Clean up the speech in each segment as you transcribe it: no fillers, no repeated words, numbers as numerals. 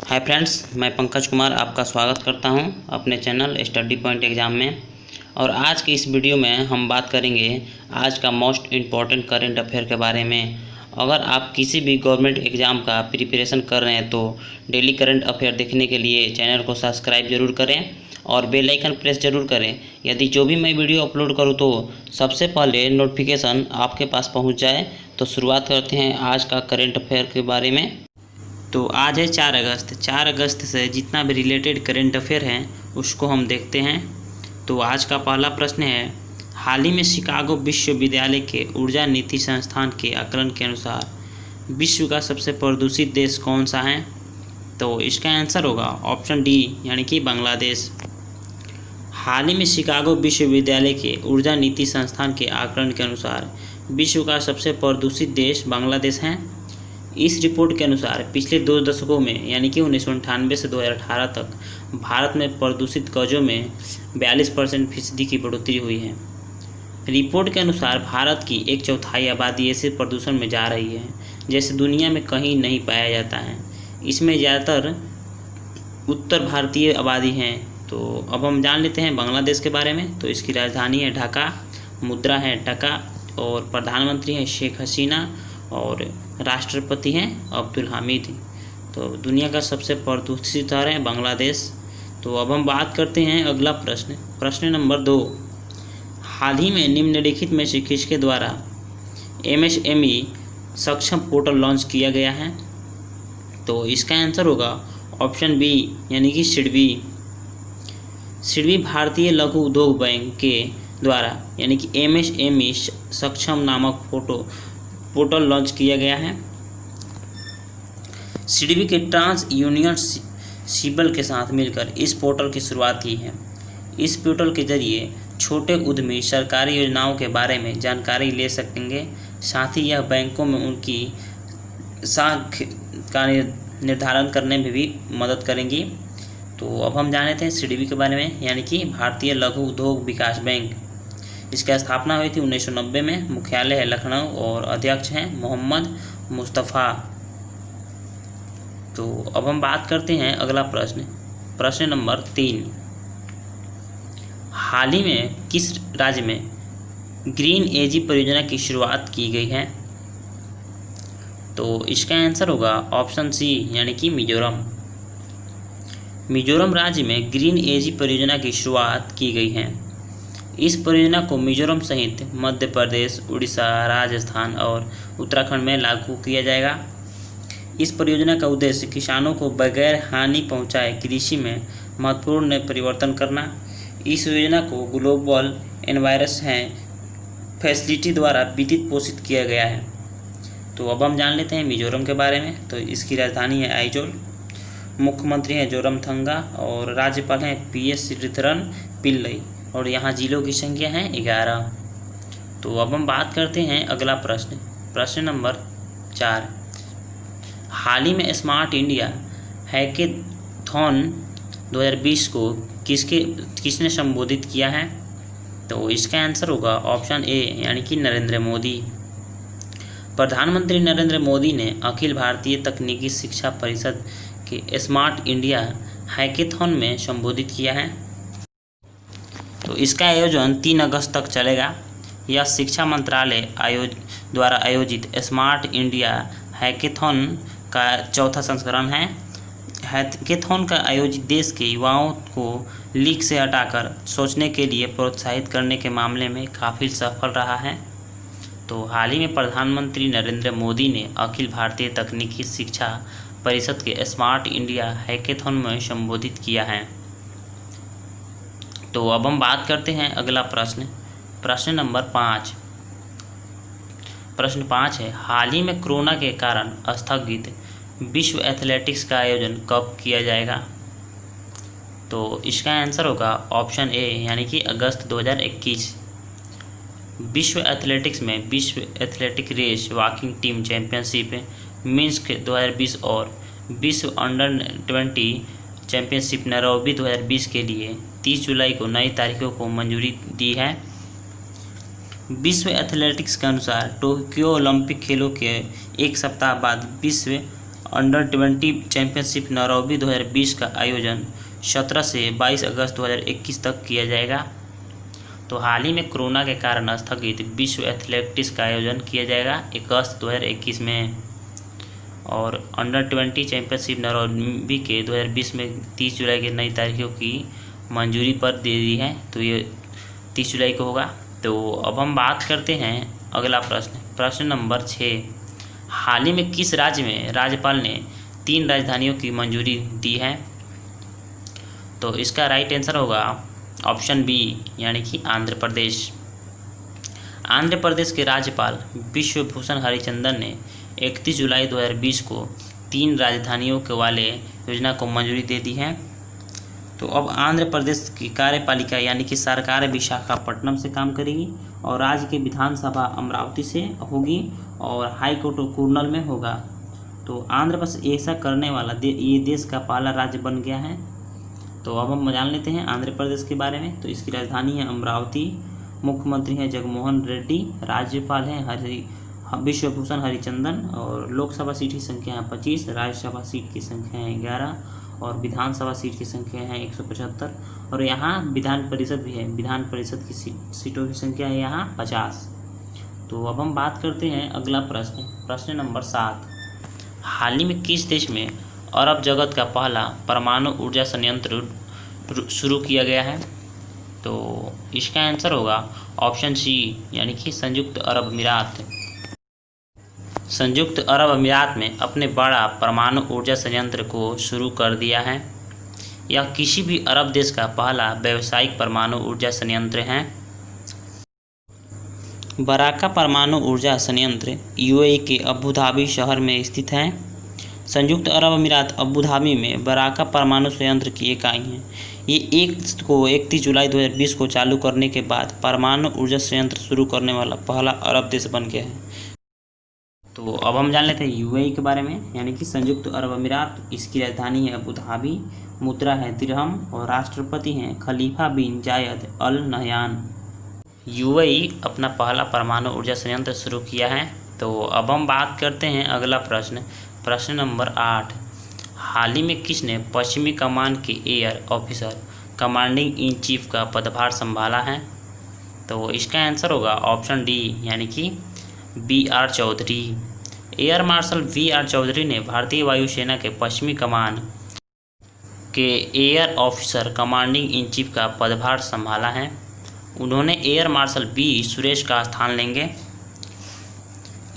Hi friends, मैं पंकज कुमार आपका स्वागत करता हूं अपने चैनल स्टडी पॉइंट एग्ज़ाम में। और आज की इस वीडियो में हम बात करेंगे आज का मोस्ट इम्पॉर्टेंट करंट अफेयर के बारे में। अगर आप किसी भी गवर्नमेंट एग्ज़ाम का प्रिपरेशन कर रहे हैं तो डेली करंट अफेयर देखने के लिए चैनल को सब्सक्राइब ज़रूर करें और बेल आइकन प्रेस ज़रूर करें, यदि जो भी मैं वीडियो अपलोड करूँ तो सबसे पहले नोटिफिकेशन आपके पास पहुँच जाए। तो शुरुआत करते हैं आज का करंट अफेयर के बारे में। तो आज है 4 अगस्त। 4 अगस्त से जितना भी रिलेटेड करंट अफेयर हैं उसको हम देखते हैं। तो आज का पहला प्रश्न है, हाल ही में शिकागो विश्वविद्यालय के ऊर्जा नीति संस्थान के आकलन के अनुसार विश्व का सबसे प्रदूषित देश कौन सा है? तो इसका आंसर होगा ऑप्शन डी यानी कि बांग्लादेश। हाल ही में शिकागो विश्वविद्यालय के ऊर्जा नीति संस्थान के आकलन के अनुसार विश्व का सबसे प्रदूषित देश बांग्लादेश है। इस रिपोर्ट के अनुसार पिछले 2 दशकों में यानी कि 1998 से 2018 तक भारत में प्रदूषित गजों में 42% की बढ़ोतरी हुई है। रिपोर्ट के अनुसार भारत की 1/4 आबादी ऐसे प्रदूषण में जा रही है जैसे दुनिया में कहीं नहीं पाया जाता है। इसमें ज़्यादातर उत्तर भारतीय आबादी है। तो अब हम जान लेते हैं बांग्लादेश के बारे में। तो इसकी राजधानी है ढाका, मुद्रा है टका और प्रधानमंत्री है शेख हसीना और राष्ट्रपति हैं अब्दुल हामिद। तो दुनिया का सबसे प्रदूषित शहर है बांग्लादेश। तो अब हम बात करते हैं अगला प्रश्न, प्रश्न नंबर 2। हाल ही में निम्नलिखित में से किसके द्वारा MSME सक्षम पोर्टल लॉन्च किया गया है? तो इसका आंसर होगा ऑप्शन बी यानी कि सिडबी। सिडबी भारतीय लघु उद्योग बैंक के द्वारा यानी कि MSME सक्षम नामक पोर्टल लॉन्च किया गया है। सिडबी के ट्रांस यूनियन सिबल के साथ मिलकर इस पोर्टल की शुरुआत की है। इस पोर्टल के जरिए छोटे उद्यमी सरकारी योजनाओं के बारे में जानकारी ले सकेंगे। साथ ही यह बैंकों में उनकी साख का निर्धारण करने में भी मदद करेंगी। तो अब हम जान लेते हैं सिडबी के बारे में यानी कि भारतीय लघु उद्योग विकास बैंक। इसकी स्थापना हुई थी 1990 में। मुख्यालय है लखनऊ और अध्यक्ष हैं मोहम्मद मुस्तफ़ा। तो अब हम बात करते हैं अगला प्रश्न, प्रश्न नंबर 3। हाल ही में किस राज्य में ग्रीन एजी परियोजना की शुरुआत की गई है? तो इसका आंसर होगा ऑप्शन सी यानी कि मिजोरम। मिजोरम राज्य में ग्रीन एजी परियोजना की शुरुआत की गई है। इस परियोजना को मिजोरम सहित मध्य प्रदेश, उड़ीसा, राजस्थान और उत्तराखंड में लागू किया जाएगा। इस परियोजना का उद्देश्य किसानों को बगैर हानि पहुंचाए कृषि में महत्वपूर्ण परिवर्तन करना। इस योजना को ग्लोबल एनवायरमेंट फैसिलिटी द्वारा वित्त पोषित किया गया है। तो अब हम जान लेते हैं मिजोरम के बारे में। तो इसकी राजधानी है आइजोल, मुख्यमंत्री हैं जोरमथंगा और राज्यपाल हैं PS श्रीधरन पिल्लई और यहाँ जिलों की संख्या है 11। तो अब हम बात करते हैं अगला प्रश्न, प्रश्न नंबर 4। हाल ही में स्मार्ट इंडिया हैकेथॉन 2020 को किसने संबोधित किया है? तो इसका आंसर होगा ऑप्शन ए यानी कि नरेंद्र मोदी। प्रधानमंत्री नरेंद्र मोदी ने अखिल भारतीय तकनीकी शिक्षा परिषद के स्मार्ट इंडिया हैकेथॉन में संबोधित किया है। तो इसका आयोजन 3 अगस्त तक चलेगा। यह शिक्षा मंत्रालय द्वारा आयोजित स्मार्ट इंडिया हैकेथॉन का 4था संस्करण है। हैकेथॉन का आयोजित देश के युवाओं को लीक से हटाकर सोचने के लिए प्रोत्साहित करने के मामले में काफ़ी सफल रहा है। तो हाल ही में प्रधानमंत्री नरेंद्र मोदी ने अखिल भारतीय तकनीकी शिक्षा परिषद के स्मार्ट इंडिया हैकेथॉन में संबोधित किया है। तो अब हम बात करते हैं अगला प्रश्न, प्रश्न नंबर 5। प्रश्न 5 है, हाल ही में कोरोना के कारण स्थगित विश्व एथलेटिक्स का आयोजन कब किया जाएगा? तो इसका आंसर होगा ऑप्शन ए यानी कि अगस्त 2021। विश्व एथलेटिक्स में विश्व athletic race walking team championship Minsk 2020 और विश्व अंडर-20 चैंपियनशिप नैरोबी 2020 के लिए 30 जुलाई को नई तारीखों को मंजूरी दी है। विश्व एथलेटिक्स के अनुसार टोक्यो ओलंपिक खेलों के एक सप्ताह बाद विश्व अंडर-20 चैंपियनशिप नैरोबी 2020 का आयोजन 17 से 22 अगस्त 2021 तक किया जाएगा। तो हाल ही में कोरोना के कारण स्थगित विश्व एथलेटिक्स का आयोजन किया जाएगा अगस्त 2021 में। और अंडर-20 चैंपियनशिप नैरोबी के 2020 में 30 जुलाई के नई तारीखों की मंजूरी पर दे दी है, तो ये 30 जुलाई को होगा। तो अब हम बात करते हैं अगला प्रश्न नंबर 6। हाल ही में किस राज्य में राज्यपाल ने 3 राजधानियों की मंजूरी दी है? तो इसका राइट आंसर होगा ऑप्शन बी, यानी कि आंध्र प्रदेश। आंध्र प्रदेश के राज्यपाल विश्वभूषण हरिचंदन ने 31 जुलाई 2020 को 3 राजधानियों के वाले योजना को मंजूरी दे दी है। तो अब आंध्र प्रदेश की कार्यपालिका यानी कि सरकार विशाखापट्टनम से काम करेगी और राज्य की विधानसभा अमरावती से होगी और हाई कोर्ट कुर्नूल में होगा। तो आंध्र प्रदेश ऐसा करने वाला ये देश का पहला राज्य बन गया है। तो अब हम जान लेते हैं आंध्र प्रदेश के बारे में। तो इसकी राजधानी है अमरावती, मुख्यमंत्री हैं जगनमोहन रेड्डी, राज्यपाल हैं विश्वभूषण हरिचंदन और लोकसभा सीट की संख्या है 25, राज्यसभा सीट की संख्या है 11 और विधानसभा सीट की संख्या है 175 और यहाँ विधान परिषद भी है। विधान परिषद की सीटों की संख्या है यहाँ 50। तो अब हम बात करते हैं अगला प्रश्न नंबर 7। हाल ही में किस देश में अरब जगत का पहला परमाणु ऊर्जा संयंत्र शुरू किया गया है? तो इसका आंसर होगा ऑप्शन सी, यानी कि संयुक्त अरब अमीरात। संयुक्त अरब अमीरात में अपने बड़ा परमाणु ऊर्जा संयंत्र को शुरू कर दिया है। यह किसी भी अरब देश का पहला व्यावसायिक परमाणु ऊर्जा संयंत्र है। बराका परमाणु ऊर्जा संयंत्र यूएई के अबू धाबी शहर में स्थित है। संयुक्त अरब अमीरात अबू धाबी में बराका परमाणु संयंत्र की इकाई है। ये 31 जुलाई 2020 को चालू करने के बाद परमाणु ऊर्जा संयंत्र शुरू करने वाला पहला अरब देश बन गया है। तो अब हम जान लेते हैं यूएई के बारे में, यानी कि संयुक्त अरब अमीरात। इसकी राजधानी है अबू धाबी, मुद्रा है दिरहम और राष्ट्रपति हैं खलीफा बिन जायद अल नहयान। यूएई अपना पहला परमाणु ऊर्जा संयंत्र शुरू किया है। तो अब हम बात करते हैं अगला प्रश्न नंबर 8। हाल ही में किसने पश्चिमी कमान के air officer commanding in chief का पदभार संभाला है? तो इसका आंसर होगा ऑप्शन डी, यानी कि BR Chaudhary. Air marshal BR Chaudhary ने भारतीय वायुसेना के पश्चिमी कमान के air officer commanding in chief का पदभार संभाला है। उन्होंने एयर मार्शल B सुरेश का स्थान लेंगे।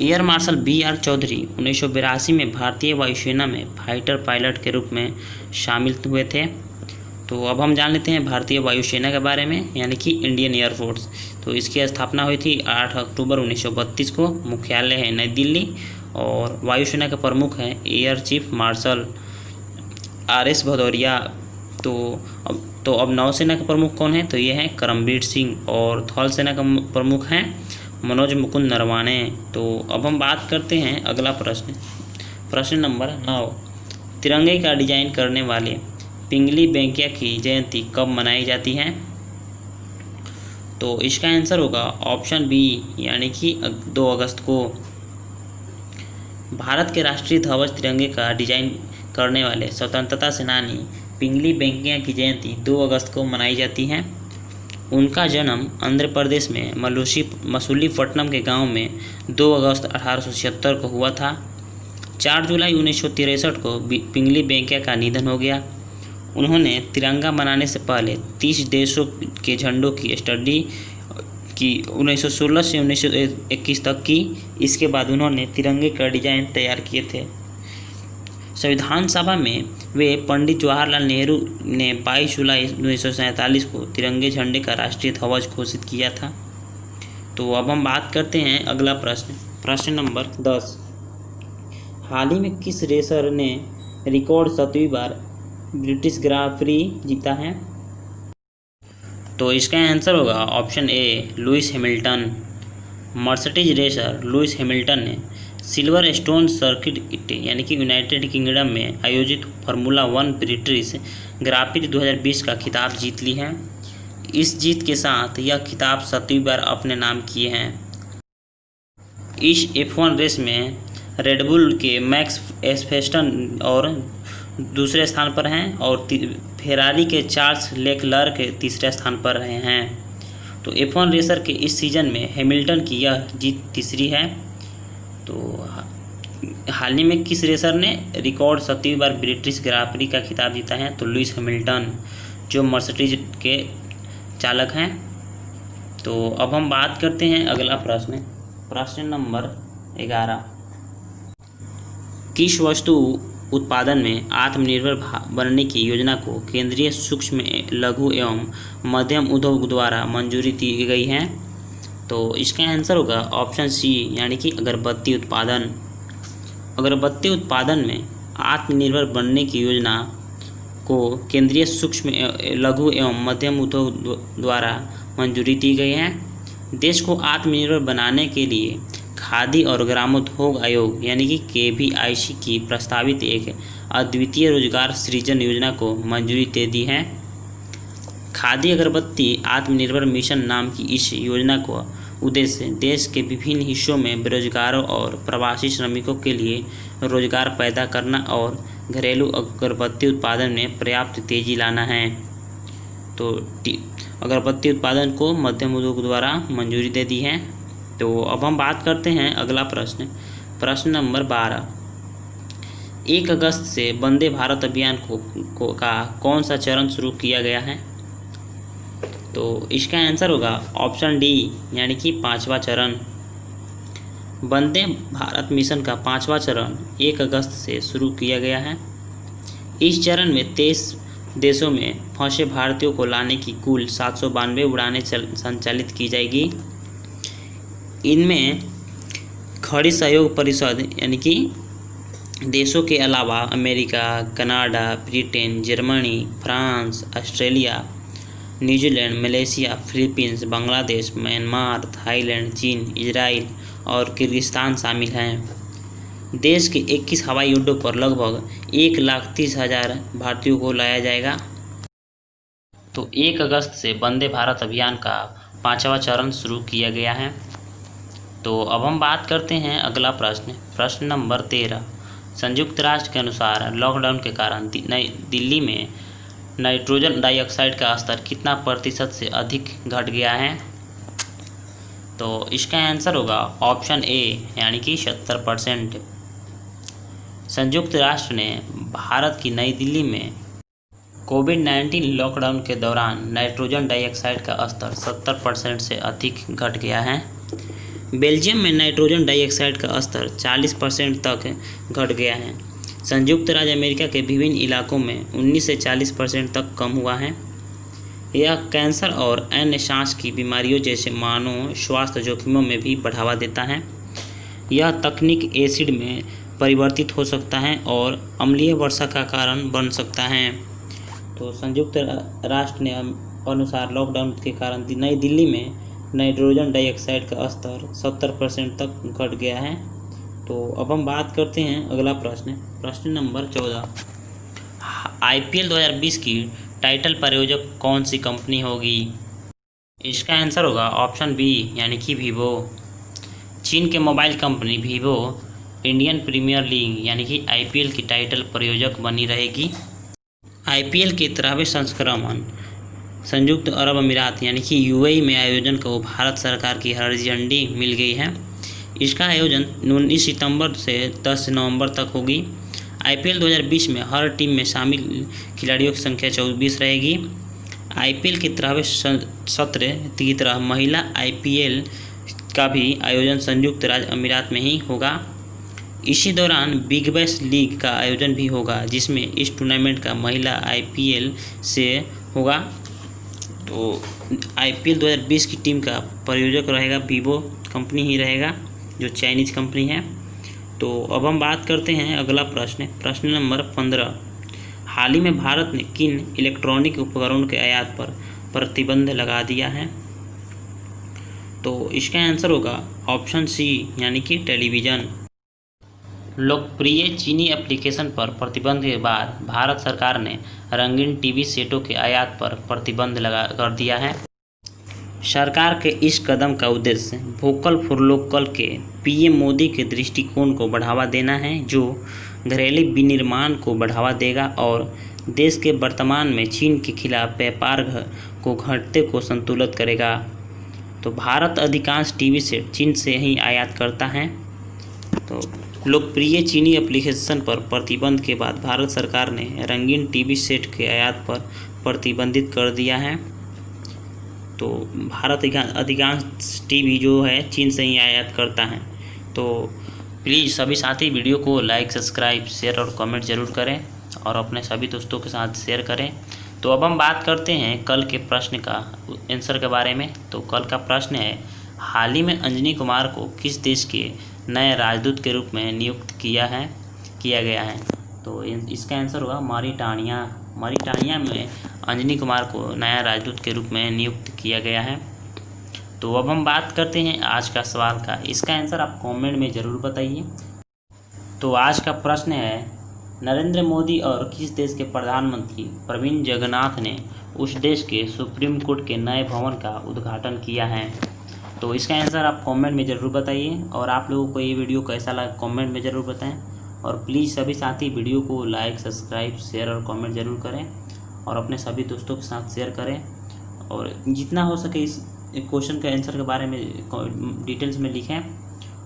एयर मार्शल BR चौधरी 1982 में भारतीय वायुसेना में फाइटर पायलट के रूप में शामिल हुए थे। तो अब हम जान लेते हैं भारतीय वायुसेना के बारे में, यानी कि इंडियन एयरफोर्स। तो इसकी स्थापना हुई थी 8 अक्टूबर 1932 को। मुख्यालय है नई दिल्ली और वायुसेना के प्रमुख हैं air chief marshal RS Bhadauria. तो अब नौसेना के प्रमुख कौन है? तो ये हैं करमबीर सिंह और थल सेना का प्रमुख हैं मनोज मुकुंद नरवाने। तो अब हम बात करते हैं अगला प्रश्न नंबर 9। तिरंगे का डिजाइन करने वाले पिंगली वेंकैया की जयंती कब मनाई जाती है? तो इसका आंसर होगा ऑप्शन बी, यानी कि 2 अगस्त को। भारत के राष्ट्रीय ध्वज तिरंगे का डिजाइन करने वाले स्वतंत्रता सेनानी पिंगली वेंकैया की जयंती 2 अगस्त को मनाई जाती है। उनका जन्म आंध्र प्रदेश में मसूलीपट्टनम के गांव में 2 अगस्त 1876 को हुआ था। 4 जुलाई 1963 को पिंगली वेंकैया का निधन हो गया। उन्होंने तिरंगा बनाने से पहले 30 देशों के झंडों की स्टडी की 1916 से 1921 तक की। इसके बाद उन्होंने तिरंगे का डिजाइन तैयार किए थे। संविधान सभा में वे पंडित जवाहरलाल नेहरू ने 22 जुलाई 1947 को तिरंगे झंडे का राष्ट्रीय ध्वज घोषित किया था। तो अब हम बात करते हैं अगला प्रश्न नंबर 10। हाल ही में किस रेसर ने रिकॉर्ड 7वीं बार ब्रिटिश ग्रां प्री जीता है? तो इसका आंसर होगा option A, Lewis Hamilton. Mercedes racer Lewis Hamilton ने सिल्वर स्टोन सर्किट यानी कि यूनाइटेड किंगडम में आयोजित फार्मूला 1 ब्रिटिश ग्रां प्री 2020 का खिताब जीत ली है। इस जीत के साथ यह खिताब 7वीं बार अपने नाम किए हैं। इस F1 रेस में रेडबुल के मैक्स एस्फेस्टन और दूसरे स्थान पर हैं और फेरारी के चार्ल्स लेक्लर्क के तीसरे स्थान पर रहे हैं। तो F1 रेसर के इस सीज़न में हैमिल्टन की यह जीत तीसरी है। तो हाल ही में किस रेसर ने रिकॉर्ड 7वीं बार ब्रिटिश ग्रां प्री का खिताब जीता है? तो लुइस हैमिल्टन, जो मर्सिडीज के चालक हैं। तो अब हम बात करते हैं अगला प्रश्न नंबर 11। किस वस्तु उत्पादन में आत्मनिर्भर बनने की योजना को केंद्रीय सूक्ष्म लघु एवं मध्यम उद्योग द्वारा मंजूरी दी गई है? तो इसका आंसर होगा ऑप्शन सी, यानी कि अगरबत्ती उत्पादन। अगरबत्ती उत्पादन में आत्मनिर्भर बनने की योजना को केंद्रीय सूक्ष्म लघु एवं मध्यम उद्योग द्वारा मंजूरी दी गई है। देश को आत्मनिर्भर बनाने के लिए खादी और ग्रामोद्योग आयोग यानी कि KVIC की प्रस्तावित एक अद्वितीय रोजगार सृजन योजना को मंजूरी दे दी है। खादी अगरबत्ती आत्मनिर्भर मिशन नाम की इस योजना को उद्देश्य देश के विभिन्न हिस्सों में बेरोजगारों और प्रवासी श्रमिकों के लिए रोजगार पैदा करना और घरेलू अगरबत्ती उत्पादन में पर्याप्त तेजी लाना है। तो अगरबत्ती उत्पादन को मध्यम उद्योग द्वारा मंजूरी दे दी है। तो अब हम बात करते हैं अगला प्रश्न नंबर 12। 1 अगस्त से वंदे भारत अभियान का कौन सा चरण शुरू किया गया है? तो इसका आंसर होगा ऑप्शन डी, यानी कि 5वां चरण। वंदे भारत मिशन का 5वां चरण 1 अगस्त से शुरू किया गया है। इस चरण में 23 देशों में फंसे भारतीयों को लाने की कुल 792 उड़ानें संचालित की जाएगी। इनमें खड़ी सहयोग परिषद यानी कि देशों के अलावा America, Canada, Britain, Germany, France, Australia, New Zealand, Malaysia, Philippines, Bangladesh, Myanmar, Thailand, चीन, इजराइल और किर्गिस्तान शामिल हैं। देश के 21 हवाई अड्डों पर लगभग 1,30,000 भारतीयों को लाया जाएगा। तो 1 अगस्त से वंदे भारत अभियान का 5वां चरण शुरू किया गया है। तो अब हम बात करते हैं अगला प्रश्न नंबर 13। संयुक्त राष्ट्र के अनुसार लॉकडाउन के कारण नई दिल्ली में नाइट्रोजन डाइऑक्साइड का स्तर कितना प्रतिशत से अधिक घट गया है? तो इसका आंसर होगा ऑप्शन ए, यानी कि 70%। संयुक्त राष्ट्र ने भारत की नई दिल्ली में कोविड-19 लॉकडाउन के दौरान नाइट्रोजन डाइऑक्साइड का स्तर 70% से अधिक घट गया है। बेल्जियम में नाइट्रोजन डाइऑक्साइड का स्तर 40% तक घट गया है। संयुक्त राज्य अमेरिका के विभिन्न इलाकों में 19 से 40% तक कम हुआ है। यह कैंसर और अन्य सांस की बीमारियों जैसे मानव स्वास्थ्य जोखिमों में भी बढ़ावा देता है। यह तकनीक एसिड में परिवर्तित हो सकता है और अम्लीय वर्षा का कारण बन सकता है। तो संयुक्त राष्ट्र ने अनुसार लॉकडाउन के कारण नई दिल्ली में नाइट्रोजन डाइऑक्साइड का स्तर 70% तक घट गया है। तो अब हम बात करते हैं अगला प्रश्न नंबर 14। IPL 2020 की टाइटल प्रायोजक कौन सी कंपनी होगी? इसका आंसर होगा ऑप्शन बी, यानी कि वीवो। चीन के mobile company Vivo Indian Premier League यानी कि IPL की टाइटल प्रायोजक बनी रहेगी। IPL के 13वें संस्करण संयुक्त अरब अमीरात यानी कि UAE में आयोजन को भारत सरकार की हरी झंडी मिल गई है। इसका आयोजन 19 सितंबर से 10 नवंबर तक होगी। IPL 2020 में हर टीम में शामिल खिलाड़ियों की संख्या 24 रहेगी। IPL के 13वें सत्र की तरह महिला IPL का भी आयोजन संयुक्त राज्य अमीरात में ही होगा। इसी दौरान बिग बैश लीग का आयोजन भी होगा, जिसमें इस टूर्नामेंट का महिला IPL से होगा। तो IPL 2020 की टीम का प्रायोजक रहेगा वीवो कंपनी ही रहेगा, जो चाइनीज कंपनी है। तो अब हम बात करते हैं अगला प्रश्न नंबर 15। हाल ही में भारत ने किन इलेक्ट्रॉनिक उपकरणों के आयात पर प्रतिबंध लगा दिया है? तो इसका आंसर होगा ऑप्शन सी, यानी कि टेलीविज़न। लोकप्रिय चीनी एप्लीकेशन पर प्रतिबंध के बाद भारत सरकार ने रंगीन टीवी सेटों के आयात पर प्रतिबंध लगा कर दिया है। सरकार के इस कदम का उद्देश्य वोकल फॉर लोकल के पीएम मोदी के दृष्टिकोण को बढ़ावा देना है, जो घरेलू विनिर्माण को बढ़ावा देगा और देश के वर्तमान में चीन के खिलाफ व्यापार को घटते को संतुलित करेगा। तो भारत अधिकांश टीवी सेट चीन से ही आयात करता है। तो लोकप्रिय चीनी एप्लीकेशन पर प्रतिबंध के बाद भारत सरकार ने रंगीन टीवी सेट के आयात पर प्रतिबंधित कर दिया है। तो भारत अधिकांश टीवी जो है चीन से ही आयात करता है। तो प्लीज़ सभी साथी वीडियो को लाइक, सब्सक्राइब, शेयर और कमेंट ज़रूर करें और अपने सभी दोस्तों के साथ शेयर करें। तो अब हम बात करते हैं कल के प्रश्न का आंसर के बारे में। तो कल का प्रश्न है, हाल ही में अंजनी कुमार को किस देश के नए राजदूत के रूप में नियुक्त किया गया है। तो इसका आंसर होगा मॉरिटानिया में अंजनी कुमार को नया राजदूत के रूप में नियुक्त किया गया है। तो अब हम बात करते हैं आज का सवाल का। इसका आंसर आप कमेंट में ज़रूर बताइए। तो आज का प्रश्न है, नरेंद्र मोदी और किस देश के प्रधानमंत्री प्रविंद जगन्नाथ ने उस देश के सुप्रीम कोर्ट के नए भवन का उद्घाटन किया है। तो इसका आंसर आप कमेंट में ज़रूर बताइए और आप लोगों को ये वीडियो कैसा लगा कमेंट में ज़रूर बताएं। और प्लीज़ सभी साथी वीडियो को लाइक, सब्सक्राइब, शेयर और कमेंट ज़रूर करें और अपने सभी दोस्तों के साथ शेयर करें और जितना हो सके इस क्वेश्चन के आंसर के बारे में डिटेल्स में लिखें।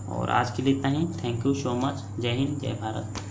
और आज के लिए इतना ही। Thank you so much. जय हिंद, जय भारत।